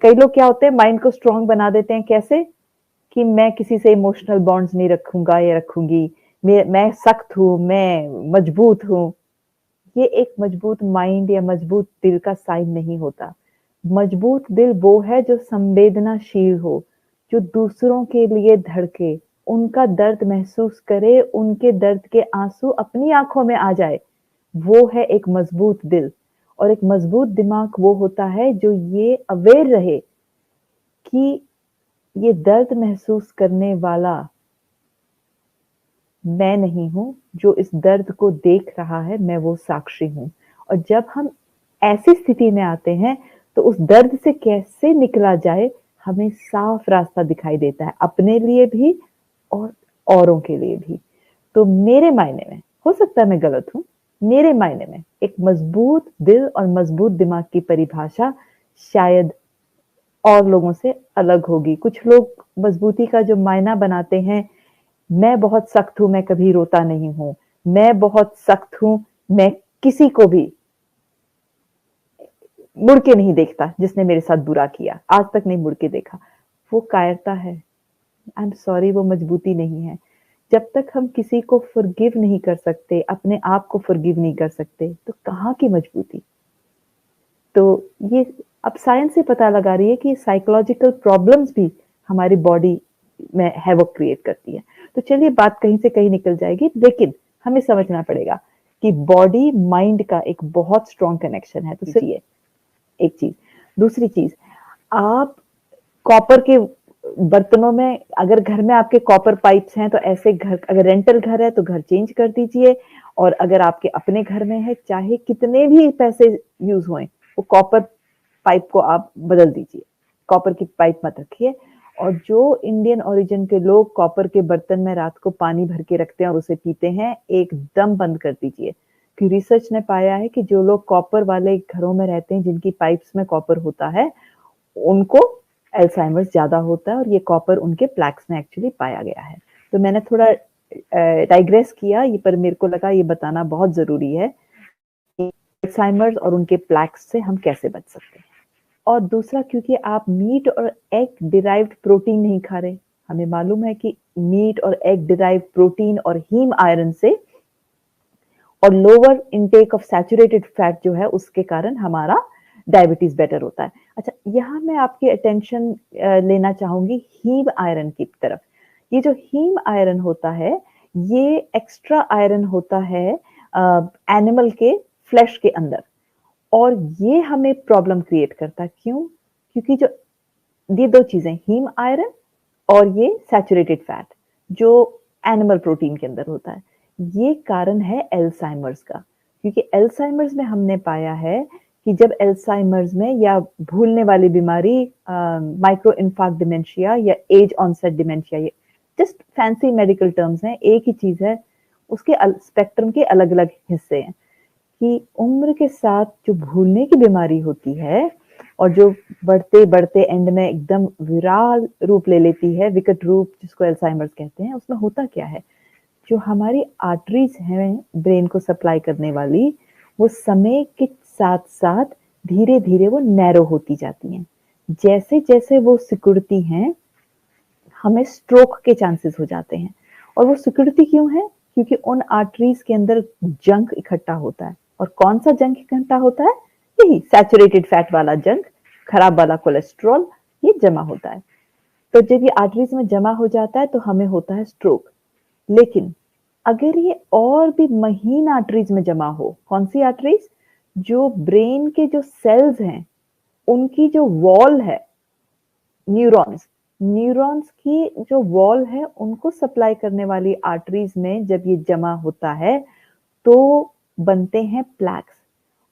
कई लोग क्या होते हैं, माइंड को स्ट्रांग बना देते हैं। कैसे? कि मैं किसी से इमोशनल बॉन्ड्स नहीं रखूंगा या रखूंगी, मैं सख्त हूँ, मैं मजबूत हूँ। ये एक मजबूत माइंड या मजबूत दिल का साइन नहीं होता। मजबूत दिल वो है जो संवेदनाशील हो, जो दूसरों के लिए धड़के, उनका दर्द महसूस करे, उनके दर्द के आंसू अपनी आंखों में आ जाए। वो है एक मजबूत दिल। और एक मजबूत दिमाग वो होता है जो ये अवेयर रहे कि ये दर्द महसूस करने वाला मैं नहीं हूं, जो इस दर्द को देख रहा है मैं वो साक्षी हूं। और जब हम ऐसी स्थिति में आते हैं तो उस दर्द से कैसे निकला जाए, हमें साफ रास्ता दिखाई देता है, अपने लिए भी और औरों के लिए भी। तो मेरे मायने में, हो सकता है मैं गलत हूं, मेरे मायने में एक मजबूत दिल और मजबूत दिमाग की परिभाषा शायद और लोगों से अलग होगी। कुछ लोग मजबूती का जो मायना बनाते हैं, मैं बहुत सख्त हूं, मैं कभी रोता नहीं हूं, मैं बहुत सख्त हूं, मैं किसी को भी मुड़ के नहीं देखता, जिसने मेरे साथ बुरा किया आज तक नहीं मुड़ के देखा। वो कायरता है। आई एम सॉरी, वो मजबूती नहीं है। जब तक हम किसी को फॉरगिव नहीं कर सकते, अपने आप को फॉरगिव नहीं कर सकते, तो कहाँ की मजबूती। तो ये अब साइंस से पता लगा रही है कि साइकोलॉजिकल प्रॉब्लम्स भी हमारी बॉडी में हैवॉक क्रिएट करती है। तो चलिए, बात कहीं से कहीं निकल जाएगी, लेकिन हमें समझना पड़ेगा कि बॉडी माइंड का एक बहुत स्ट्रॉन्ग कनेक्शन है। तो चलिए, एक चीज। दूसरी चीज, आप कॉपर के बर्तनों में, अगर घर में आपके कॉपर पाइप्स हैं तो ऐसे घर, अगर रेंटल घर है तो घर चेंज कर दीजिए। और अगर आपके अपने घर में है, चाहे कितने भी पैसे यूज हों, वो कॉपर पाइप को आप बदल दीजिए, कॉपर की पाइप मत रखिए। और जो इंडियन ओरिजिन के लोग कॉपर के बर्तन में रात को पानी भर के रखते हैं और उसे पीते हैं, एकदम बंद कर दीजिए। कि रिसर्च ने पाया है कि जो लोग कॉपर वाले घरों में रहते हैं, जिनकी पाइप्स में कॉपर होता है, उनको अल्जाइमर्स ज्यादा होता है। और ये कॉपर उनके प्लैक्स में एक्चुअली पाया गया है। तो मैंने थोड़ा डाइग्रेस किया ये, पर मेरे को लगा ये बताना बहुत जरूरी है कि अल्जाइमर्स और उनके प्लैक्स से हम कैसे बच सकते हैं। और दूसरा, क्योंकि आप मीट और एग डिराइव्ड प्रोटीन नहीं खा रहे। हमें मालूम है कि मीट और एग डिराइव्ड प्रोटीन और हीम आयरन से, और lower intake of saturated fat जो है, उसके कारण हमारा डायबिटीज बेटर होता है। अच्छा, यहाँ मैं आपकी अटेंशन लेना चाहूंगी हीम आयरन की तरफ। ये जो हीम आयरन होता है, ये एक्स्ट्रा आयरन होता है एनिमल के फ्लैश के अंदर। और ये हमें प्रॉब्लम क्रिएट करता है। क्यों? क्योंकि जो ये दो चीजें, हीम आयरन और ये सैचुरेटेड फैट, जो एनिमल प्रोटीन के अंदर होता है, ये कारण है अल्जाइमर्स का। क्योंकि अल्जाइमर्स में हमने पाया है कि जब अल्जाइमर्स में, या भूलने वाली बीमारी, माइक्रो इन्फार्क्ट डिमेंशिया या एज ऑनसेट डिमेंशिया, ये जस्ट फैंसी मेडिकल टर्म्स हैं, एक ही चीज है, उसके स्पेक्ट्रम के अलग अलग हिस्से हैं। कि उम्र के साथ जो भूलने की बीमारी होती है, और जो बढ़ते बढ़ते एंड में एकदम विराल रूप ले लेती है, विकट रूप, जिसको अल्जाइमर्स कहते हैं, उसमें होता क्या है, जो हमारी आर्टरीज हैं ब्रेन को सप्लाई करने वाली, वो समय के साथ साथ धीरे धीरे वो नैरो होती जाती हैं। जैसे जैसे वो सिकुड़ती हैं, हमें स्ट्रोक के चांसेस हो जाते हैं। और वो सिकुड़ती क्यों है? क्योंकि उन आर्टरीज के अंदर जंक इकट्ठा होता है। और कौन सा जंक इकट्ठा होता है? यही सैचुरेटेड फैट वाला जंक, खराब वाला कोलेस्ट्रॉल, ये जमा होता है। तो जब ये आर्टरीज में जमा हो जाता है तो हमें होता है स्ट्रोक। लेकिन अगर ये और भी महीन आर्टरीज में जमा हो, कौन सी आर्टरीज? जो ब्रेन के जो सेल्स हैं, उनकी जो वॉल है, न्यूरॉन्स, न्यूरॉन्स की जो वॉल है, उनको सप्लाई करने वाली आर्टरीज में जब ये जमा होता है तो बनते हैं प्लैक्स।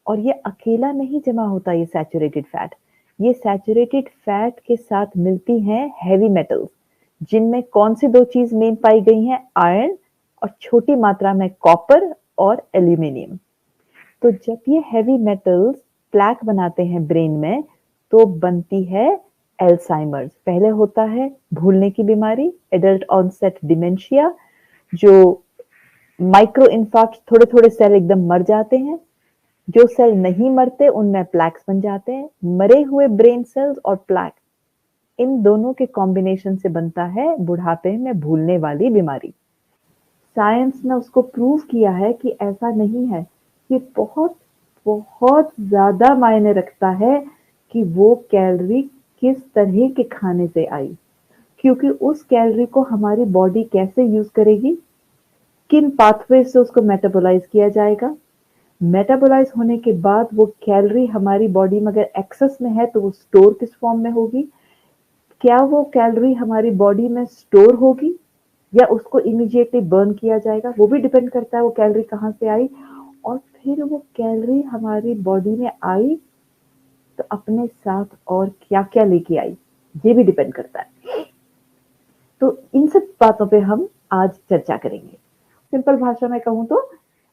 और ये अकेला नहीं जमा होता, ये सैचुरेटेड फैट, ये सैचुरेटेड फैट के साथ मिलती हैं हैवी मेटल्स, जिनमें कौन सी दो चीज मेन पाई गई हैं? आयरन और छोटी मात्रा में कॉपर और एल्यूमिनियम। तो जब ये हैवी मेटल्स प्लैक बनाते हैं ब्रेन में, तो बनती है अल्जाइमर्स। पहले होता है भूलने की बीमारी, एडल्ट ऑनसेट डिमेंशिया, जो माइक्रो इन्फार्क्ट, थोड़े थोड़े सेल एकदम मर जाते हैं, जो सेल नहीं मरते उनमें प्लैक्स बन जाते हैं। मरे हुए ब्रेन सेल्स और प्लैक, इन दोनों के कॉम्बिनेशन से बनता है बुढ़ापे में भूलने वाली बीमारी। साइंस ने उसको प्रूव किया है कि ऐसा नहीं है। ये बहुत बहुत ज्यादा मायने रखता है कि वो कैलोरी किस तरह के खाने से आई, क्योंकि उस कैलोरी को हमारी बॉडी कैसे यूज करेगी, किन पाथवे से उसको मेटाबोलाइज किया जाएगा, मेटाबोलाइज होने के बाद वो कैलोरी हमारी बॉडी में अगर एक्सेस में है तो वो स्टोर किस फॉर्म में होगी, क्या वो कैलोरी हमारी बॉडी में स्टोर होगी या उसको इमीडिएटली बर्न किया जाएगा, वो भी डिपेंड करता है वो कैलोरी कहाँ से आई। और फिर वो कैलोरी हमारी बॉडी में आई तो अपने साथ और क्या क्या लेके आई, ये भी डिपेंड करता है। तो इन सब बातों पे हम आज चर्चा करेंगे। सिंपल भाषा में कहूँ तो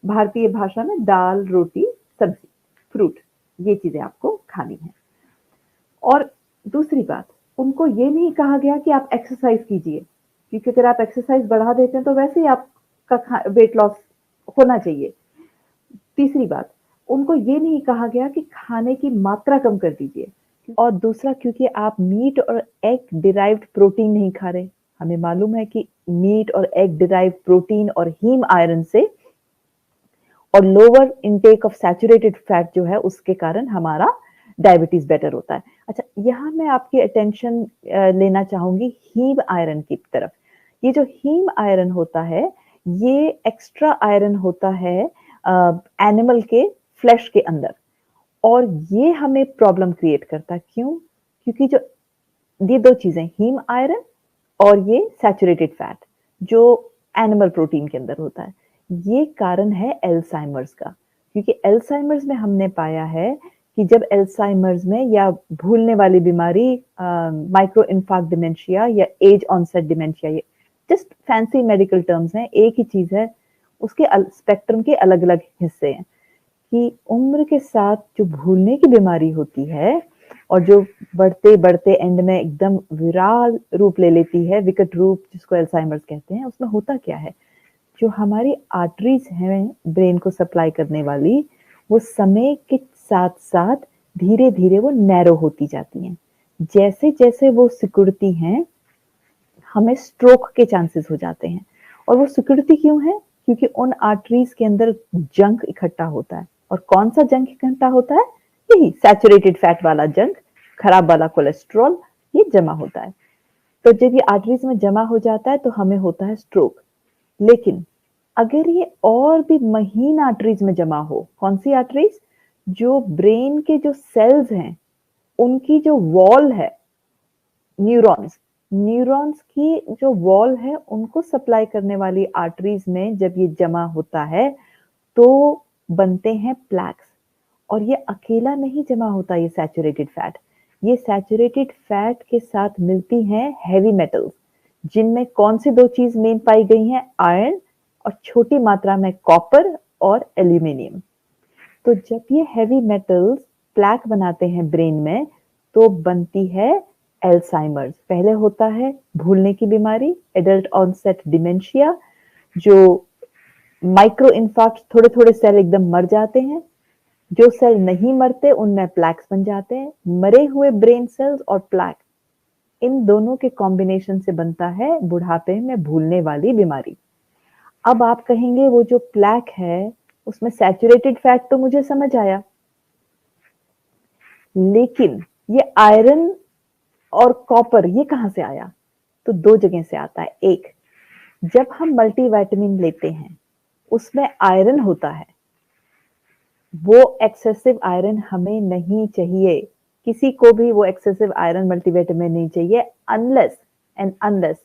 भारतीय भाषा में दाल, रोटी, सब्जी, फ्रूट, ये चीजें आपको खानी है। और दूसरी बात, उनको ये नहीं कहा गया कि आप एक्सरसाइज कीजिए, क्योंकि अगर आप एक्सरसाइज बढ़ा देते हैं तो वैसे ही आपका वेट लॉस होना चाहिए। तीसरी बात, उनको ये नहीं कहा गया कि खाने की मात्रा कम कर दीजिए। और दूसरा, क्योंकि आप मीट और एग डिराइव्ड प्रोटीन नहीं खा रहे। हमें मालूम है कि मीट और एग डिराइव्ड प्रोटीन और हीम आयरन से और lower intake of saturated fat जो है उसके कारण हमारा डायबिटीज बेटर होता है। अच्छा, यहाँ मैं आपकी अटेंशन लेना चाहूंगी हीम आयरन की तरफ। ये जो हीम आयरन होता है ये एक्स्ट्रा आयरन होता है एनिमल के फ्लैश के अंदर, और ये हमें प्रॉब्लम क्रिएट करता है। क्यों? क्योंकि जो ये दो चीजें, हीम आयरन और ये सैचुरेटेड फैट जो एनिमल प्रोटीन के अंदर होता है, ये कारण है एल्जाइमर्स का। क्योंकि एल्जाइमर्स में हमने पाया है कि जब एल्जाइमर्स में या भूलने वाली बीमारी, माइक्रो इन्फार्क्ट डिमेंशिया या एज ऑनसेट डिमेंशिया, ये जस्ट फैंसी मेडिकल टर्म्स हैं, एक ही चीज है, उसके स्पेक्ट्रम के अलग अलग हिस्से हैं। कि उम्र के साथ जो भूलने की बीमारी होती है और जो बढ़ते बढ़ते एंड में एकदम विराल रूप ले लेती है, विकट रूप जिसको एल्जाइमर्स कहते हैं, उसमें होता क्या है, जो हमारी आर्टरीज हैं ब्रेन को सप्लाई करने वाली, वो समय के साथ साथ धीरे धीरे वो नैरो होती जाती हैं। जैसे जैसे वो सिकुड़ती हैं हमें स्ट्रोक के चांसेस हो जाते हैं। और वो सिकुड़ती क्यों है? क्योंकि उन आर्टरीज के अंदर जंक इकट्ठा होता है। और कौन सा जंक इकट्ठा होता है? यही सैचुरेटेड फैट वाला जंक, खराब वाला कोलेस्ट्रॉल, ये जमा होता है। तो जब ये आर्टरीज में जमा हो जाता है तो हमें होता है स्ट्रोक। लेकिन अगर ये और भी महीन आर्टरीज में जमा हो, कौन सी आर्टरीज? जो ब्रेन के जो सेल्स हैं उनकी जो वॉल है, न्यूरॉन्स की जो वॉल है उनको सप्लाई करने वाली आर्टरीज में जब ये जमा होता है तो बनते हैं प्लैक्स। और ये अकेला नहीं जमा होता ये सैचुरेटेड फैट, ये सैचुरेटेड फैट के साथ मिलती हैं हैवी मेटल्स, जिनमें कौन सी दो चीज मेन पाई गई हैं? आयरन और छोटी मात्रा में कॉपर और एल्यूमिनियम। तो जब ये हैवी मेटल्स प्लैक बनाते हैं ब्रेन में तो बनती है एल्जाइमर्स। पहले होता है भूलने की बीमारी, एडल्ट ऑनसेट डिमेंशिया, जो माइक्रो इन्फार्क्ट, थोड़े थोड़े सेल एकदम मर जाते हैं, जो सेल नहीं मरते उनमें प्लैक्स बन जाते हैं। मरे हुए ब्रेन सेल्स और प्लैक, इन दोनों के कॉम्बिनेशन से बनता है बुढ़ापे में भूलने वाली बीमारी। अब आप कहेंगे वो जो प्लैक है उसमें सैचुरेटेड फैट तो मुझे समझ आया, लेकिन ये आयरन और कॉपर ये कहां से आया? तो दो जगह से आता है। एक, जब हम मल्टीविटामिन लेते हैं उसमें आयरन होता है, वो एक्सेसिव आयरन हमें नहीं चाहिए, किसी को भी वो एक्सेसिव आयरन मल्टीविटामिन नहीं चाहिए, अनलेस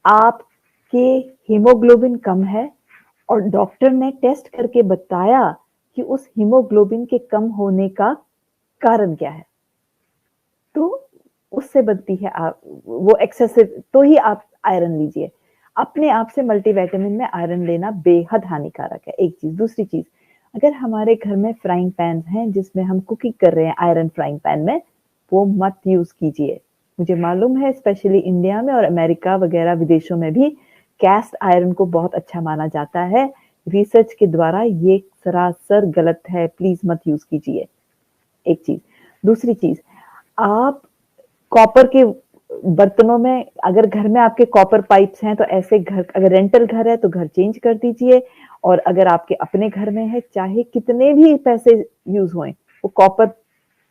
आपके हीमोग्लोबिन कम है और डॉक्टर ने टेस्ट करके बताया कि उस हीमोग्लोबिन के कम होने का कारण क्या है, तो उससे बनती है वो एक्सेसिव, तो ही आप आयरन लीजिए। अपने आप से मल्टीविटामिन में आयरन लेना बेहद हानिकारक है, एक चीज। दूसरी चीज, अगर हमारे घर में फ्राइंग पैन हैं जिसमें हम कुकिंग कर रहे हैं आयरन फ्राइंग पैन में, वो मत यूज कीजिए। मुझे मालूम है स्पेशली इंडिया में और अमेरिका वगैरह विदेशों में भी कैस्ट आयरन को बहुत अच्छा माना जाता है, रिसर्च के द्वारा ये सरासर गलत है, प्लीज मत यूज कीजिए। एक चीज। दूसरी चीज, आप कॉपर के बर्तनों में, अगर घर में आपके कॉपर पाइप्स हैं तो ऐसे घर, अगर रेंटल घर है तो घर चेंज कर दीजिए, और अगर आपके अपने घर में है, चाहे कितने भी पैसे यूज हों, वो कॉपर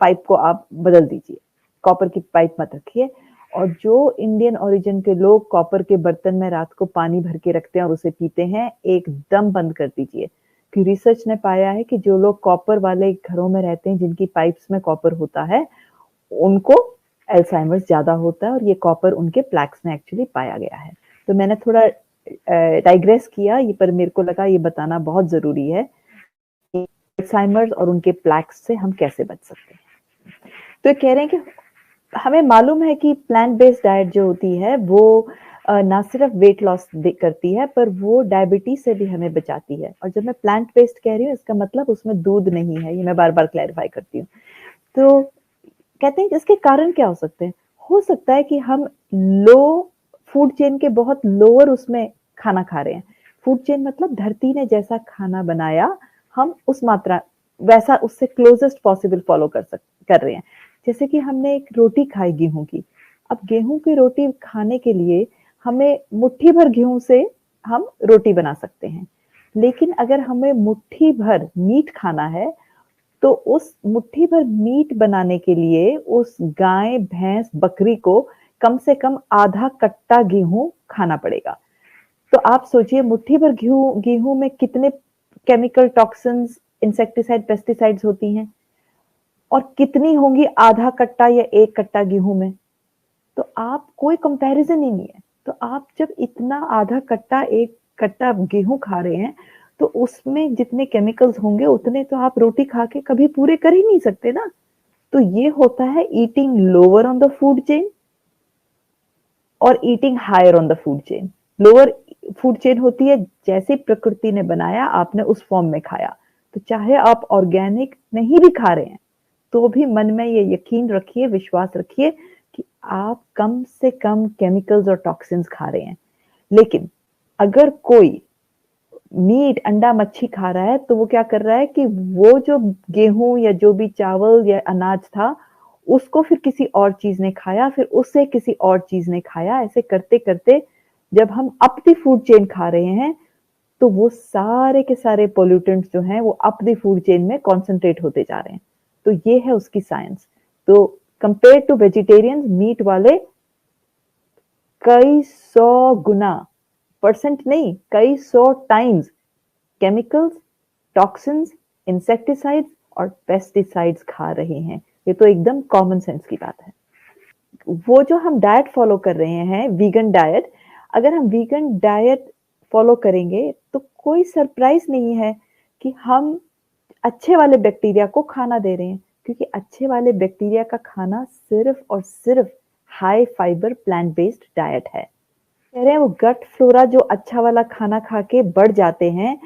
पाइप को आप बदल दीजिए, कॉपर की पाइप मत रखिए। और जो इंडियन ओरिजिन के लोग कॉपर के बर्तन में रात को पानी भर के रखते हैं और उसे पीते हैं, एकदम बंद कर दीजिए। कि रिसर्च ने पाया है कि जो लोग कॉपर वाले घरों में रहते हैं, जिनकी पाइप्स में कॉपर होता है, उनको अल्जाइमर्स ज्यादा होता है, और ये कॉपर उनके प्लैक्स में एक्चुअली पाया गया है। तो मैंने थोड़ा डाइग्रेस किया ये, पर मेरे को लगा ये बताना बहुत जरूरी है कि अल्जाइमर्स और उनके प्लैक्स से हम कैसे बच सकते हैं। तो कह रहे हैं कि हमें मालूम है कि प्लांट बेस्ड डाइट जो होती है वो ना सिर्फ वेट लॉस करती है, पर वो डायबिटीज से भी हमें बचाती है। और जब मैं प्लांट बेस्ड कह रही हूँ, इसका मतलब उसमें दूध नहीं है, ये मैं बार बार क्लैरिफाई करती हूँ। तो कहते हैं कि इसके कारण क्या हो सकते हैं। हो सकता है कि हम लो फूड चेन के बहुत लोअर उसमें खाना खा रहे हैं। फूड चेन मतलब धरती ने जैसा खाना बनाया, हम उस मात्रा वैसा उससे क्लोजेस्ट पॉसिबल फॉलो कर रहे हैं। जैसे कि हमने एक रोटी खाई गेहूं की, अब गेहूं की रोटी खाने के लिए हमें मुट्ठी भर गेहूं से हम रोटी बना सकते हैं, लेकिन अगर हमें मुट्ठी भर मीट खाना है, तो उस मुट्ठी भर मीट बनाने के लिए उस गाय, भैंस, बकरी को कम से कम आधा कट्टा गेहूं खाना पड़ेगा। तो आप सोचिए मुट्ठी भर गेहूं गेहूं में कितने केमिकल टॉक्सिन्स, इंसेक्टिसाइड, पेस्टिसाइड्स होती हैं, और कितनी होंगी आधा कट्टा या एक कट्टा गेहूं में। तो आप कोई कंपैरिजन ही नहीं है। तो आप जब इतना आधा कट्टा, एक कट्टा गेहूं खा रहे हैं, तो उसमें जितने केमिकल्स होंगे उतने तो आप रोटी खा के कभी पूरे कर ही नहीं सकते ना। तो ये होता है eating lower on the food chain और eating higher on the food chain. Lower food chain होती है जैसे प्रकृति ने बनाया, आपने उस फॉर्म में खाया। तो चाहे आप ऑर्गेनिक नहीं भी खा रहे हैं, तो भी मन में ये यकीन रखिए, विश्वास रखिए कि आप कम से कम केमिकल्स और टॉक्सिन्स खा रहे हैं। लेकिन अगर कोई मीट, अंडा, मच्छी खा रहा है, तो वो क्या कर रहा है कि वो जो गेहूं या जो भी चावल या अनाज था, उसको फिर किसी और चीज ने खाया, फिर उससे किसी और चीज ने खाया। ऐसे करते करते जब हम अप द फूड चेन खा रहे हैं, तो वो सारे के सारे पोल्यूटेंट्स जो हैं वो अप द फूड चेन में कॉन्सेंट्रेट होते जा रहे हैं। तो ये है उसकी साइंस। तो कंपेयर टू वेजिटेरियंस, मीट वाले कई सौ गुना, परसेंट नहीं, कई सौ टाइम्स केमिकल्स, टॉक्सिन्स, इंसेक्टिसाइड्स और पेस्टिसाइड्स खा रहे हैं। ये तो एकदम कॉमन सेंस की बात है। वो जो हम डाइट फॉलो कर रहे हैं, वीगन डाइट, अगर हम वीगन डाइट फॉलो करेंगे तो कोई सरप्राइज नहीं है कि हम अच्छे वाले बैक्टीरिया को खाना दे रहे हैं, क्योंकि अच्छे वाले बैक्टीरिया का खाना सिर्फ और सिर्फ high fibre plant based diet है। कह रहे हैं वो गट फ्लोरा जो अच्छा वाला खाना खा के बढ़ जाते हैं,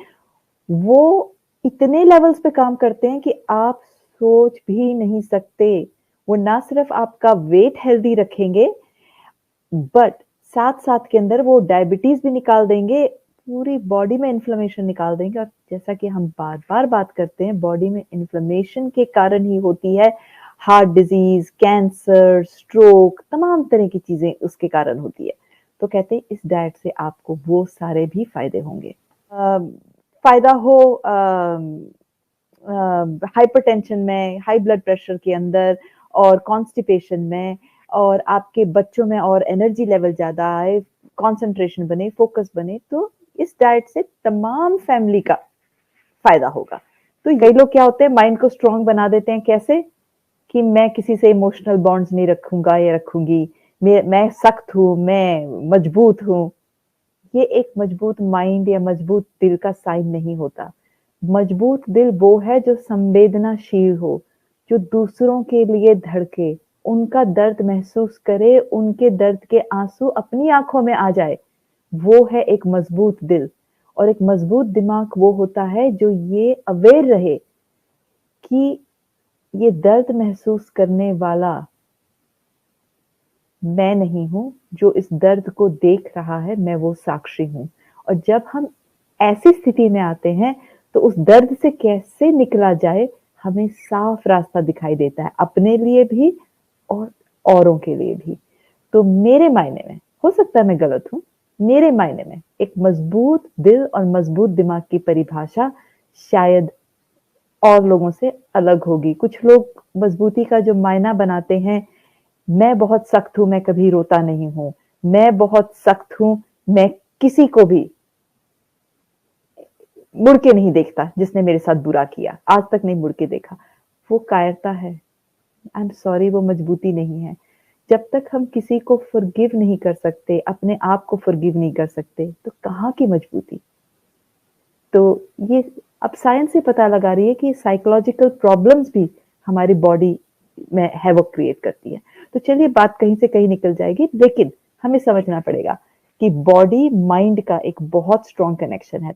वो इतने लेवल्स पे काम करते हैं कि आप सोच भी नहीं सकते। वो ना सिर्फ आपका वेट हेल्दी रखेंगे, बट साथ साथ के अंदर वो डायबिटीज भी निकाल देंगे, पूरी बॉडी में इन्फ्लेमेशन निकाल देंगे। और जैसा कि हम बार बार बात करते हैं, बॉडी में इन्फ्लेमेशन के कारण ही होती है हार्ट डिजीज, कैंसर, स्ट्रोक, तमाम तरह की चीजें उसके कारण होती है। तो कहते हैं इस डाइट से आपको वो सारे भी फायदे होंगे। फायदा हो हाइपरटेंशन में, हाई ब्लड प्रेशर के अंदर, और कॉन्स्टिपेशन में, और आपके बच्चों में और एनर्जी लेवल ज्यादा आए, कंसंट्रेशन बने, फोकस बने, तो इस डाइट से तमाम फैमिली का फायदा होगा। तो कई लोग क्या होते हैं, माइंड को स्ट्रांग बना देते हैं। कैसे? कि मैं किसी से इमोशनल बॉन्ड्स नहीं रखूंगा या रखूंगी, मैं सख्त हूं, मैं मजबूत हूं। ये एक मजबूत माइंड या मजबूत दिल का साइन नहीं होता। मजबूत दिल वो है जो संवेदनाशील हो, जो दूसरों के लिए धड़के, उनका दर्द महसूस करे, उनके दर्द के आंसू अपनी आंखों में आ जाए। वो है एक मजबूत दिल। और एक मजबूत दिमाग वो होता है जो ये अवेयर रहे कि ये दर्द महसूस करने वाला मैं नहीं हूं, जो इस दर्द को देख रहा है, मैं वो साक्षी हूं। और जब हम ऐसी स्थिति में आते हैं तो उस दर्द से कैसे निकला जाए, हमें साफ रास्ता दिखाई देता है, अपने लिए भी और औरों के लिए भी। तो मेरे मायने में, हो सकता है मैं गलत हूँ, मेरे मायने में एक मजबूत दिल और मजबूत दिमाग की परिभाषा शायद और लोगों से अलग होगी। कुछ लोग मजबूती का जो मायना बनाते हैं, मैं बहुत सख्त हूँ, मैं कभी रोता नहीं हूँ, मैं बहुत सख्त हूँ, मैं किसी को भी मुड़ के नहीं देखता जिसने मेरे साथ बुरा किया, आज तक नहीं मुड़ के देखा। वो कायरता है। आई एम सॉरी, वो मजबूती नहीं है। जब तक हम किसी को फॉरगिव नहीं कर सकते, अपने आप को फॉरगिव नहीं कर सकते, तो कहाँ की मजबूती? तो ये अब साइंस से पता लगा रही है कि साइकोलॉजिकल प्रॉब्लम्स भी हमारी बॉडी में हैवॉक क्रिएट करती है। तो चलिए बात कहीं से कहीं निकल जाएगी, लेकिन हमें समझना पड़ेगा कि बॉडी माइंड का एक बहुत स्ट्रॉन्ग कनेक्शन है।